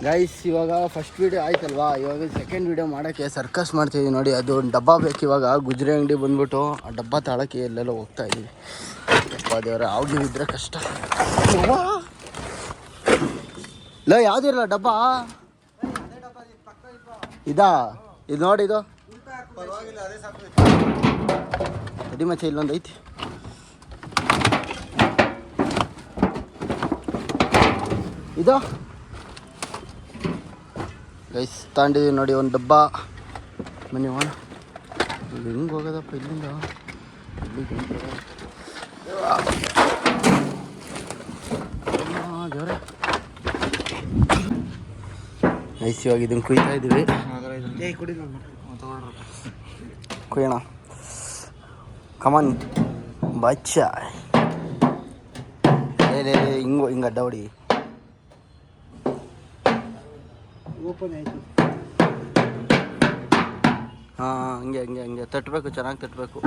Guys ಇವಾಗ first video ಆಯ್ತಲ್ವಾ, ಇವಾಗ ಸೆಕೆಂಡ್ ವೀಡಿಯೋ ಮಾಡೋಕ್ಕೆ ಸರ್ಕಸ್ ಮಾಡ್ತಿದ್ದೀವಿ ನೋಡಿ. ಅದು ಒಂದು ಡಬ್ಬ ಬೇಕು ಇವಾಗ. ಗುಜ್ರಿ ಅಂಗಡಿ ಬಂದ್ಬಿಟ್ಟು ಆ ಡಬ್ಬ ತಾಳಕ್ಕೆ ಎಲ್ಲೆಲ್ಲ ಹೋಗ್ತಾ ಇದ್ದೀವಿ. ಡಬ್ಬ ದೇವ್ರ ಆಗಿದ್ರೆ ಕಷ್ಟ. ಇಲ್ಲ ಯಾವುದಿರಲ್ಲ ಡಬ್ಬ ಇದಾ, ಇದು ನೋಡಿ, ಇದು ಅಡಿ ಮಚ್ಚ ಇಲ್ಲೊಂದು ಐತಿ. ಇದು ಗೈಸ್ ತಗೊಂಡಿದ್ದೀವಿ ನೋಡಿ ಒಂದು ಡಬ್ಬ. ಬನ್ನಿ ಹೋಣ. ಇಲ್ಲಿ ಹೆಂಗೆ ಹೋಗೋದಪ್ಪ ಇಲ್ಲಿಂದ? ದೇವ್ರೆ ಗೈಸ್ ಇವಾಗ ಇದನ್ನು ಕುಯ್ತಾ ಇದ್ದೀವಿ. ಕುಯ್ಯೋಣ. ಕಮನ್ ಬಚ್ಚ. ಹಿಂಗೆ ಅಡ್ಡ ಹೊಡಿ. ಓಪನ್ ಆಯಿತು. ಹಾಂ ಹಂಗೆ ತಟ್ಟಬೇಕು, ಚೆನ್ನಾಗಿ ತಟ್ಟಬೇಕು.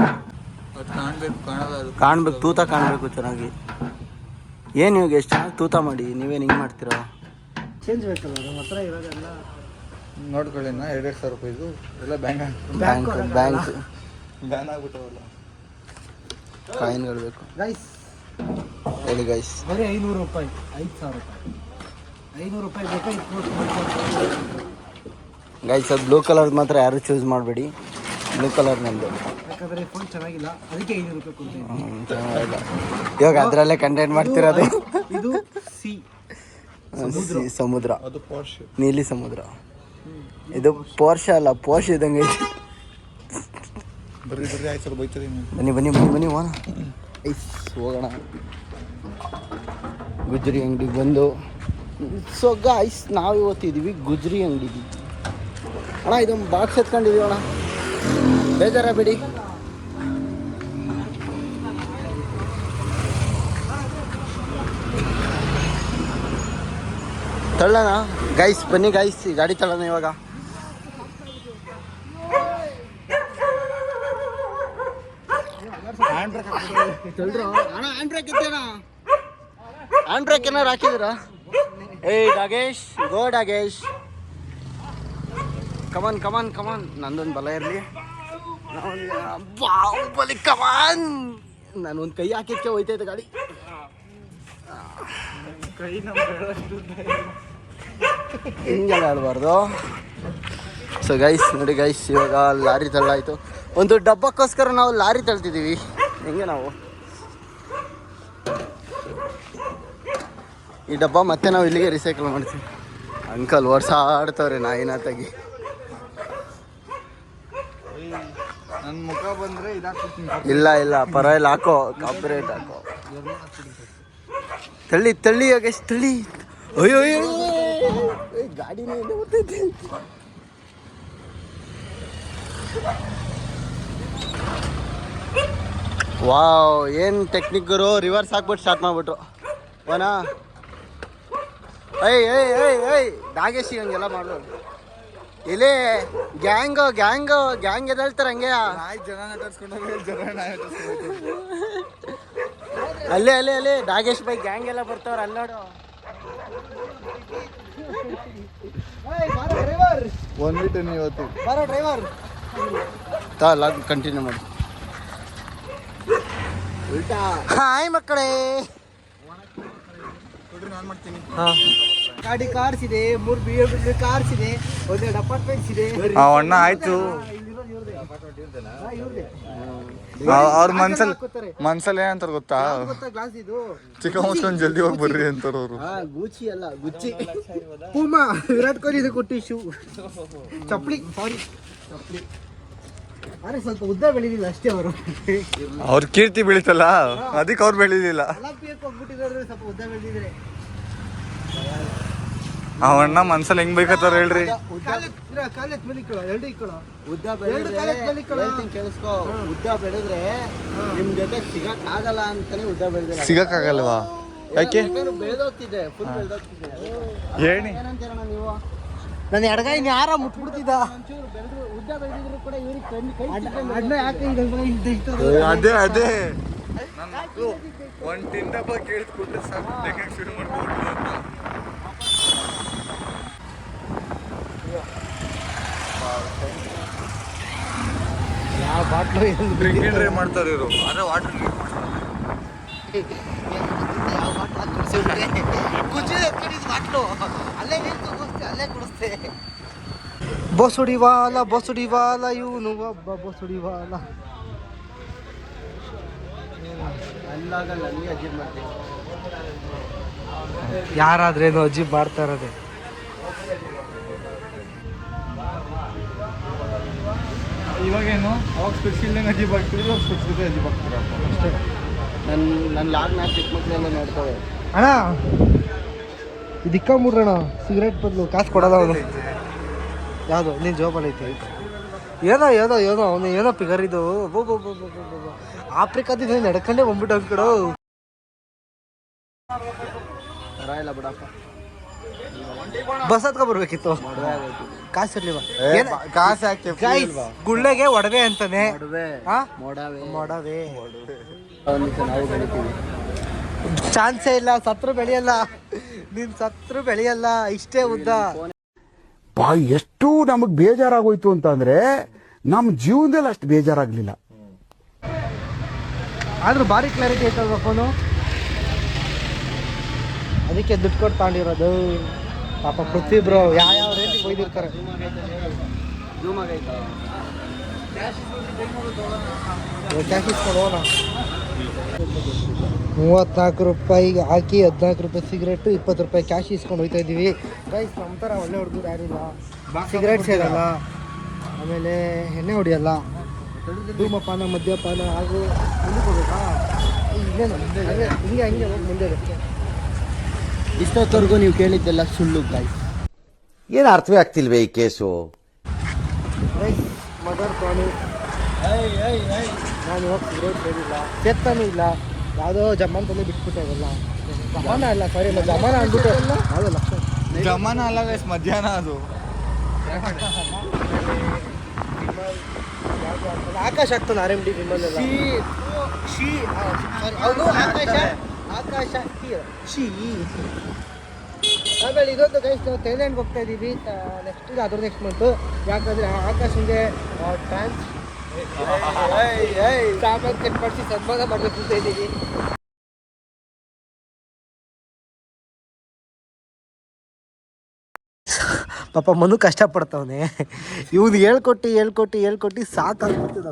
ಕಾಣಬೇಕು, ತೂತ ಕಾಣಬೇಕು ಚೆನ್ನಾಗಿ. ಏನು ಇವಾಗ ಎಷ್ಟು ಚೆನ್ನಾಗಿ ತೂತ ಮಾಡಿ, ನೀವೇನು ಹಿಂಗೆ ಮಾಡ್ತೀರಾ? ಚೇಂಜ್ ಬೇಕಲ್ಲ ನಮ್ಮ ಹತ್ರ ಇರೋದೆಲ್ಲ. ನೋಡ್ಕೊಳ್ಳಿ, 2,000 ರೂಪಾಯಿದು ಎಲ್ಲ ಬ್ಯಾಂಕ್ ಬ್ಯಾನ್ ಆಗ್ಬಿಟ್ಟವಲ್ಲ. ಕಾಯಿನ್ಗಳು ಬೇಕು ಗೈಸ್. ಹೇಳಿ ಗೈಸ್. ಬರೀ 500 ರೂಪಾಯಿ, 5,000 ರೂಪಾಯಿ, 500 ರೂಪಾಯಿ ಬೇಕಾ? ಗೈಸ್ ಅದು ಬ್ಲೂ ಕಲರ್ ಮಾತ್ರ ಯಾರು ಚೂಸ್ ಮಾಡಬೇಡಿ. ಬ್ಲೂ ಕಲರ್ ನಮ್ಮದು, ಯಾಕಂದರೆ ಫೋನ್ ಚೆನ್ನಾಗಿಲ್ಲ, ಅದಕ್ಕೆ 500 ರೂಪಾಯಿ ಕೊಡ್ತೀನಿ. ಚೆನ್ನಾಗಿಲ್ಲ. ಇವಾಗ ಅದರಲ್ಲೇ ಕಂಟೆಂಟ್ ಮಾಡ್ತಿರೋದು. ಇದು ಸಮುದ್ರ, ಅದು ಪೋರ್ಷ್, ನೀಲಿ ಸಮುದ್ರ. ಇದು ಪೋರ್ಷ ಅಲ್ಲ, ಪೋರ್ಷ್ ಇದ್ದಂಗೆ ಐತಿ. ಬರ್ರಿ ಆಯ್ತು, ಬೈತಾರೆ. ಬನ್ನಿ ಹೋಗೋಣ. ಹೋಗೋಣ ಗುಜ್ರಿ ಅಂಗಡಿಗೆ ಬಂದು. ಸೊ ಗೈಸ್ ನಾವು ಇವತ್ತಿದ್ದೀವಿ ಗುಜ್ರಿ ಅಂಗಡಿಗೆ. ಅಣ್ಣ ಇದೊಂದು ಬಾಕ್ಸ್ ಎತ್ಕೊಂಡಿದ್ದೀವಿ ಅಣ್ಣ, ಬೇಜಾರ ಬಿಡಿ. ತಳ್ಳೋಣ ಗೈಸ್, ಬನ್ನಿ ಗೈಸ್, ಗಾಡಿ ತಳ್ಳೋಣ ಇವಾಗ. ಹ್ಯಾಂಡ್ ಬ್ರೇಕ್ ಏನಾರು ಹಾಕಿದ್ದೀರಾ? ಏಯ್ ನಾಗೇಶ್, ಗೋ ನಾಗೇಶ್, ಕಮಾನ್. ನಂದೊಂದು ಬಲ ಇರಲಿ. ಬಾಹುಬಲಿ ಕಮಾನ್. ನಾನು ಒಂದು ಕೈ ಹಾಕಿದ್ಕೆ ಹೋಯ್ತೈತೆ ಗಾಡಿ. ಹಿಂಗೆಲ್ಲ ಆಡಬಾರ್ದು. ಸೊ ಗೈಸ್ ನೋಡಿ ಗೈಸ್, ಇವಾಗ ಲಾರಿ ತಳ್ಳಾಯಿತು. ಒಂದು ಡಬ್ಬಕ್ಕೋಸ್ಕರ ನಾವು ಲಾರಿ ತಳ್ತಿದ್ದೀವಿ. ಹೆಂಗೆ ನಾವು ಈ ಡಬ್ಬ ಮತ್ತೆ ನಾವು ಇಲ್ಲಿಗೆ ರಿಸೈಕಲ್ ಮಾಡ್ತೀವಿ. ಅಂಕಲ್ ಓಡ್ಸಾಡ್ತವ್ರೆ ನಾಯಿನ ತೆಗಿ. ನನ್ನ ಮುಖ ಬಂದರೆ ಇಲ್ಲ ಪರವಾಗಿಲ್ಲ, ಹಾಕೋ, ಕಾಪಿರೇಟ್ ಹಾಕೋ. ತಳ್ಳಿ ಯೋಗೇಶ್, ತಳ್ಳಿ. ಅಯ್ಯೋ ಗಾಡಿನೇ ಬರ್ತೈತಿ. ವಾವ್, ಏನು ಟೆಕ್ನಿಕ್ ಗುರು. ರಿವರ್ಸ್ ಹಾಕ್ಬಿಟ್ಟು ಸ್ಟಾರ್ಟ್ ಮಾಡಿಬಿಟ್ರು. ಓನಾ ಏಯ್ ನಾಗೇಶಿ ಹಂಗೆಲ್ಲ ಮಾಡೋದು. ಇಲ್ಲಿ ಗ್ಯಾಂಗ್ ಎದೇಳ್ತಾರೆ ಹಂಗೆ. ಅಲ್ಲೇ ನಾಗೇಶ್ ಬೈ ಗ್ಯಾಂಗ್ ಎಲ್ಲ ಬರ್ತಾವ್ರ ಅಲ್ಲಿ ನೋಡು. ಒಂದ್ಬಿಟ್ಟು ಇವತ್ತು ಬರೋ ಡ್ರೈವರ್ ಲಾಗ್ ಕಂಟಿನ್ಯೂ ಮಾಡಿ. ಹಾಯ್ ಮಕ್ಕಳೇ, ನಾನು ಮಾಡ್ತೀನಿ. ಗಾಡಿ ಕಾರ್ಸ್ ಇದೆ, 3 BMW ಕಾರ್ಸ್ ಇದೆ, 1 ಅಪಾರ್ಟ್ಮೆಂಟ್ಸ್ ಇದೆ. ಅಣ್ಣ ಆಯ್ತು. ಅವ್ರ ಮನ್ಸಲ್ಲಿ ಏನಂತಾರ ಗೊತ್ತಾ? ಚಿಕ್ಕ ಮುಚ್ಕೊಂಡು ಜಲ್ದಿ ಹೋಗಿ ಬರ್ರಿ ಅಂತಾರ ಅವರು. ಗೂಚಿ ಅಲ್ಲ, ಗುಚ್ಚಿ. ಪೂಮಾ, ವಿರಾಟ್ ಕೊಹ್ಲಿ ಇದು ಕೊಟ್ಟು ಶೂ, ಚಪ್ಪಲಿ. ಅರೆ ಸ್ವಲ್ಪ ಉದ್ದ ಬೆಳಿಲಿಲ್ಲ ಅಷ್ಟೇ ಅವರು. ಅವ್ರ ಕೀರ್ತಿ ಬೆಳೀತಲ್ಲ, ಅದಕ್ಕೆ ಅವ್ರು ಬೆಳಿಲಿಲ್ಲ. ಸ್ವಲ್ಪ ಉದ್ದ ಬೆಳೆದಿದ್ರೆ ಅವಣ್ಣ ಮನ್ಸಲ್ಲಿ ಹೆಂಗ್ ಬೇಕತ್ತಾರ ಹೇಳ್ರಿ. ಕೇಳಿಸ್ಕೊ, ಉದ್ದ ಬೆಳೆದ್ರೆ ನಿಮ್ ಜೊತೆ ಸಿಗಕ್ ಆಗಲ್ಲ ಅಂತಾನೆ ಉದ್ದ ಬೆಳೆದ್ರೆ. ಸಿಗಕ್ಕಾಗಲ್ವಾ? ಯಾಕೆ? ಬೆಳೆದೋಗ್ತಿದೆ, ಫುಲ್ ಬೆಳೆದೋಗ್ತಿದೆ. ಹೇಳಿ ಏನಂತೀರಣ್ಣ ನೀವು? ನನ್ನ ಎಡಗೈ ಯಾರ ಮುಟ್ಬಿಡ್ತಿದ್ದ. ಉದ್ದ ಬೆಳೆದಿದ್ರು ಕೂಡ ಇವ್ರಿಗೆ ಅದೇ ಒಂದು ಟಿನ್ ಡಬ್ಬ ಕೇಳಿಸ್ಕೊಟ್ರೆ ಸಾಕು, ಶುರು ಮಾಡ್ಕೊಂಡು ಡ್ರಿಂಕ್ ಮಾಡ್ತಾರೆ ಇವರು. ಅದೇ ವಾಟರ್ ಬಸುಡಿವಾಲ ಇವನು ಒಬ್ಬ ಬಸುಡಿವಾಲ. ಯಾರಾದ್ರೇನು ಅಜೀಬ್ ಮಾಡ್ತಾ ಇರೋದೆ. ಇವಾಗೇನು ಅವಾಗ ಸ್ಪೆಷಲ್ ಅಜೀಬ್ ಆಗ್ತಿದ್ರು, ಇವಾಗ ಸ್ಪೆಷಲ್ ಅಜೀಬ್ ಆಗ್ತಾರೆ ಅಷ್ಟೇ. ನನ್ನ ಲಾಗ್ನ ಚಿಕ್ಕ ಮಕ್ಕಳೆಲ್ಲ ನೋಡ್ತವೆ. ಅಣ್ಣ ಇಕ್ಕೊಂಬಿಡ್ರಣ ಸಿಗರೇಟ್ ಬದಲು ಕಾಸು ಕೊಡಲ್ಲ ಅವನು. ಯಾವುದು ನೀನು ಜೋಬಲ್ಲಿ ಐತೆ ಏನೋ ಏನೋ ಏನೋ ಅವನು ಏನೋ ಪಿಗರ್ ಇದು. ಆಫ್ರಿಕಾದಿಂದ ನಡ್ಕೊಂಡೇ ಬಂದ್ಬಿಟ್ಟು ಅವ್ನ ಕಡೆ ಇಲ್ಲ ಬಿಡಪ್ಪ. ಬಸ್ ಹತ್ಕೊ ಬರ್ಬೇಕಿತ್ತು. ಕಾಸು ಇರ್ಲಿವ ಕಾಸು ಹಾಕಿ ಗುಳ್ಳೆಗೆ ಒಡವೆ ಅಂತಾನೆ. ಮೊಡವೆ ಚಾನ್ಸೇ ಇಲ್ಲ. ಸತ್ರು ಬೆಳೆಯಲ್ಲ, ನೀನ್ ಸತ್ರು ಬೆಳೆಯಲ್ಲ. ಇಷ್ಟೇ ಉದ್ದ. ಎಷ್ಟು ನಮಗ್ ಬೇಜಾರಾಗೋಯ್ತು ಅಂತ ಅಂದ್ರೆ ನಮ್ಮ ಜೀವನದಲ್ಲಿ ಅಷ್ಟು ಬೇಜಾರಾಗ್ಲಿಲ್ಲ. ಆದ್ರೂ ಭಾರಿ ಕ್ಲಾರಿಟಿ ಐತಲ್ವ ಫೋನು. ಅದಕ್ಕೆ ದುಡ್ಡು ಕೊಟ್ಟು ತಗೊಂಡಿರೋದು. ಪಾಪ ಪೃಥ್ವಿ ಬ್ರೋ ಯಾವ ರೇಟಿಗೆ ಒಯ್ದಿರ್ತಾರೆ. ಕ್ಯಾಶ್ ಇಸ್ಕೊಂಡು ಹೋಗೋಣ. 34 ರೂಪಾಯಿಗೆ ಹಾಕಿ 14 ರೂಪಾಯಿ ಸಿಗರೇಟು, 20 ರೂಪಾಯಿ ಕ್ಯಾಶ್ ಇಸ್ಕೊಂಡು ಹೋಗ್ತಾ ಇದ್ದೀವಿ. ಗೈಸ್ ನಮ್ಮ ಥರ ಒಳ್ಳೆ ಹುಡುಗರು ಯಾರಿಲ್ಲ. ಸಿಗರೇಟ್ ಸೇರಲ್ಲ, ಆಮೇಲೆ ಎಣ್ಣೆ ಹೊಡಿಯಲ್ಲ, ಧೂಮಪಾನ ಮದ್ಯಪಾನ ಹಾಗೂ ಮುಂದಕ್ಕೆ ಹೋಗ್ಬೇಕಾ ಇನ್ನೇನು ಹಿಂಗೆ ಹಂಗೆ ಹೋಗಿ ಮುಂದೆ. ಇಷ್ಟೊತ್ತವರೆಗೂ ನೀವು ಕೇಳಿದ್ದೆಲ್ಲ ಸುಳ್ಳು ಗೈಸ್. ಏನು ಅರ್ಥವೇ ಆಗ್ತಿಲ್ವೇ ಈ ಕೇಸು. ಗೈಸ್ ಮದರ್ ಪ್ರಾಮಿಸ್, ನಾನು ಇವಾಗ ಸಿಗರೇಟ್ ಸೇರಿಲ್ಲ, ಸೇರ್ತಾನೂ ಇಲ್ಲ. ಯಾವುದೋ ಜಮಾನದಲ್ಲಿ ಬಿಟ್ಬಿಟ್ಟೆ ಅವೆಲ್ಲ. ಜಮಾನ ಅಲ್ಲ, ಸಾರಿ ಅಲ್ಲ, ಜಮಾನ ಅಂದ್ಬಿಟ್ಟು ಯಾವುದೋ ಲಕ್ಷ ಜಮಾನ ಅಲ್ಲ ಗೈಸ್, ಮಧ್ಯಾಹ್ನ ಅದು. ಆಕಾಶ ಆಗ್ತಾನೆ RMD ವಿಮಲೆಲ್ಲ. ಆಕಾಶ ಶೀ. ಆಮೇಲೆ ಇದೊಂದು ಗೈಸ್ ನಾವು ಥೈಲ್ಯಾಂಡ್ಗೆ ಹೋಗ್ತಾ ಇದ್ದೀವಿ ನೆಕ್ಸ್ಟ್, ಅದ್ರ ನೆಕ್ಸ್ಟ್ ಮಂತು. ಯಾಕಂದರೆ ಆಕಾಶಂಗೆ ಸಾಮಾನು ಕಟ್ ಮಾಡಿಸಿ ಸನ್ಮಾನ ಮಾಡಬೇಕು ಅಂತ ಇದ್ದೀವಿ. ಪಾಪ ಮನು ಕಷ್ಟಪಡ್ತಾವನೆ. ಇವ್ನು ಹೇಳ್ಕೊಟ್ಟು ಸಾಕಾಗ್ಬಿಡ್ತದೆ.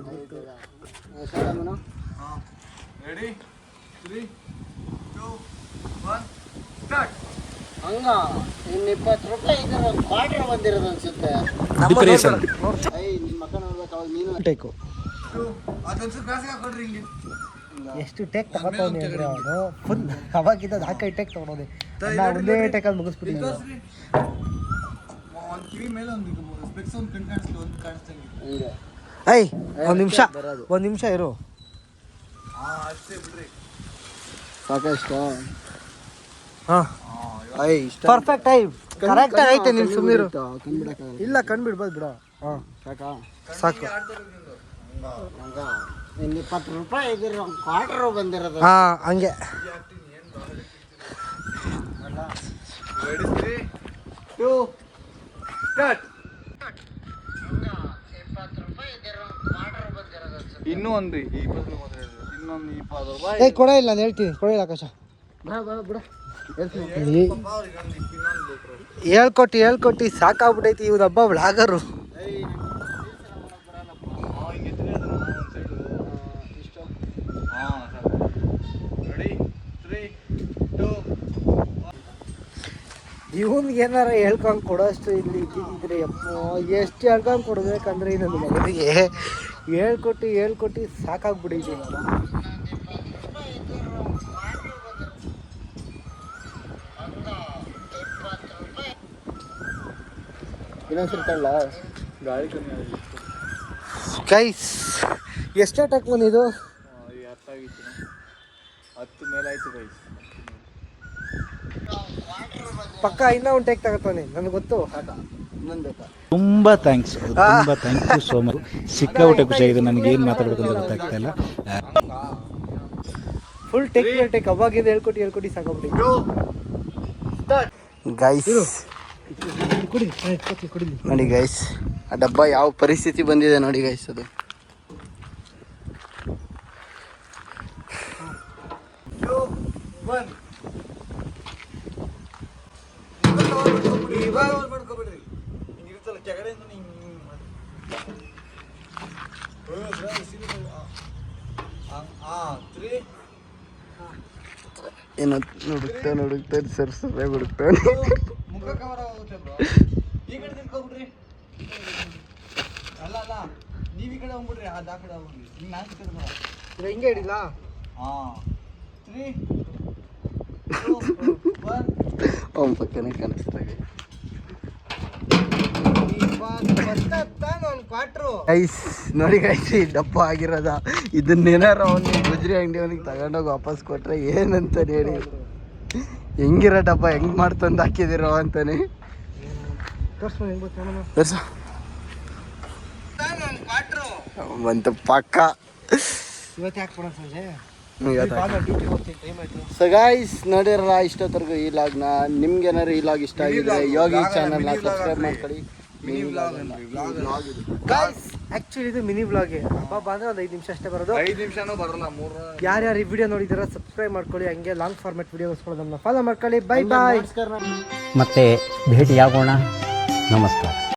ಹಂಗ ಇನ್ನು 20 ರೂಪಾಯಿ ಕ್ವಾರ್ಟರ್ ಬಂದಿರೋದು ಅನ್ಸುತ್ತೆ. ಎಷ್ಟು ಟೇಕ್ ತಗೋತಾವನಿ ಅಂದ್ರೆ ಅವನು ಫುಲ್ ಅವಾಗಿದ್ದ ಹಾಕಿ ಟೇಕ್ ತಗೊಂಡೋದೆ. ಒಂದೇ ಟೇಕಲ್ಲಿ ಮುಗಿಸ್ಬಿಟ್ಟು ಒಂದ್ ನಿಮಿಷ ಇರು. ಸಾಕಷ್ಟ ಪರ್ಫೆಕ್ಟ್ ಕರೆಕ್ಟ್ ಐತೆ. ನೀನ್ ಸುಮ್ಮನಿರು. ಇಲ್ಲ ಕಣ್ಬಿಡ್ಬೋದು ಬಿಡ. ಸಾಕು. 20 ರೂಪಾಯಿ ಕ್ವಾರ್ಟರ್ ಬಂದಿರೋದು. ಹಂಗೆ ಇನ್ನೂ ಒಂದು 20 ರೂಪಾಯಿ ಕೊಡ ಇಲ್ಲ ನಾನು ಹೇಳ್ತೀನಿ. ಕೊಡಿಲ್ಲ ಆಕಾಶ ಬಿಡ. ಹೇಳ್ಕೊಟ್ಟು ಸಾಕಾಗ್ಬಿಟ್ಟೈತಿ. ಇವ್ರ ಹಬ್ಬ ವ್ಲಾಗರು. ಇವನ್ಗೆ ಏನಾರ ಹೇಳ್ಕೊಂಡು ಕೊಡೋಷ್ಟು ಇಲ್ಲಿ ಇದ್ದಿದ್ರೆ ಅಪ್ಪ ಎಷ್ಟು ಹೇಳ್ಕೊಂಡು ಕೊಡ್ಬೇಕಂದ್ರೆ ನನ್ನ ಮಗನಿಗೆ ಹೇಳ್ಕೊಟ್ಟು ಸಾಕಾಗ್ಬಿಡೈತಿ. ಗೈಸ್ ಎಷ್ಟೇ ಟಕ್ ಬಂದಿದ್ದು? 10 ಮೇಲೆ ಆಯ್ತು ಗೈಸ್. ಪಕ್ಕ ಇನ್ನೂ ಒಂದು ಟೇಕ್ ತಗೋತಾನೆ ನನಗೆ ಗೊತ್ತು. ತುಂಬಾ ಥ್ಯಾಂಕ್ಸ್ ಯು ಸೋ ಮಚ್. ಸಿಕ್ಕಾಪಟ್ಟೆ ಖುಷಿಯಾಗಿದೆ. ನನಗೆ ಏನು ಮಾತಾಡಬೇಕು ಅಂತ ಗೊತ್ತಾಗ್ತಾ ಇಲ್ಲ. ಫುಲ್ ಟೇಕ್ ಅವಾಗಿಂದ ಹೇಳ್ಕೊಟ್ಟು ಸಾಕಾಗ್ಬಿಟ್ಟು ಗೈಸ್. ನೋಡಿ ಗೈಸ್ ಆ ಡಬ್ಬ ಯಾವ ಪರಿಸ್ಥಿತಿ ಬಂದಿದೆ ನೋಡಿ ಗೈಸ್. ಅದು ಏನೋ ಹುಡುಕ್ತಾನೆ ಸರ್ ಹುಡುಕ್ತಾನೆ. ಈ ಕಡೆ ತಿಳ್ಕೊಬಿಡ್ರಿ. ಅಲ್ಲ ನೀವ್ ಈ ಕಡೆ ಹೋಗ್ಬಿಡ್ರಿ, ಆ ಕಡೆ ಹೋಗ್ಬಿಡ್ರಿ. ಹಿಂಗೆ ಹಿಡಿಲ್ಲ. 3 2 1 ಅವ್ನ ಪಕ್ಕನೇ ಕಾಣಿಸ್ತಾಗೆ. ಗೈಸ್ ನೋಡಿ ಗೈಸ್, ಈ ಡಬ್ಬ ಆಗಿರೋದ ಇದನ್ನೇನಾರು ಅವನಿಗೆ ಗುಜ್ರಿ ಅಂಗಡಿ ಅವನಿಗೆ ತಗೊಂಡೋಗಿ ವಾಪಸ್ ಕೊಟ್ರೆ ಏನಂತಾನೆ ಹೇಳಿ. ಹೆಂಗಿರೋ ಡಬ್ಬ ಹೆಂಗ್ ಮಾಡ್ತಂದು ಹಾಕಿದಿರೋ ಅಂತಾನೆ. ಬಂತು ಪಕ್ಕ. ಸೊ ಗೈಸ್ ನೋಡಿರಲ್ಲ ಇಷ್ಟೊತ್ತರೆಗೂ ಈ ಲಾಗ್ನ. ನಿಮ್ಗೆ ಏನಾದ್ರು ಈ ಲಾಗ್ ಇಷ್ಟ ಆಗಿದ್ರೆ ಯೋಗಿ ಚಾನಲ್ನ ಸಬ್ಸ್ಕ್ರೈಬ್ ಮಾಡ್ಕೊಳ್ಳಿ. ಆಕ್ಚುಲಿ ಇದು ಮಿನಿ ವ್ಲಾಗ್. ಹಬ್ಬ ಅಂದ್ರೆ ಒಂದು 5 ನಿಮಿಷ ಅಷ್ಟೇ ಬರೋದು. 5 ನಿಮಿಷನೂ ಬರಲ್ಲ. ಯಾರ್ಯಾರು ಈ ವಿಡಿಯೋ ನೋಡಿದಾರ ಸಬ್ಸ್ಕ್ರೈಬ್ ಮಾಡ್ಕೊಳ್ಳಿ. ಹಂಗೆ ಲಾಂಗ್ ಫಾರ್ಮೆಟ್ ವಿಡಿಯೋಸ್ಗಳು ನಮ್ಮನ್ನ ಫಾಲೋ ಮಾಡ್ಕೊಳ್ಳಿ. Bye bye. ಮತ್ತೆ ಭೇಟಿಯಾಗೋಣ. ನಮಸ್ಕಾರ.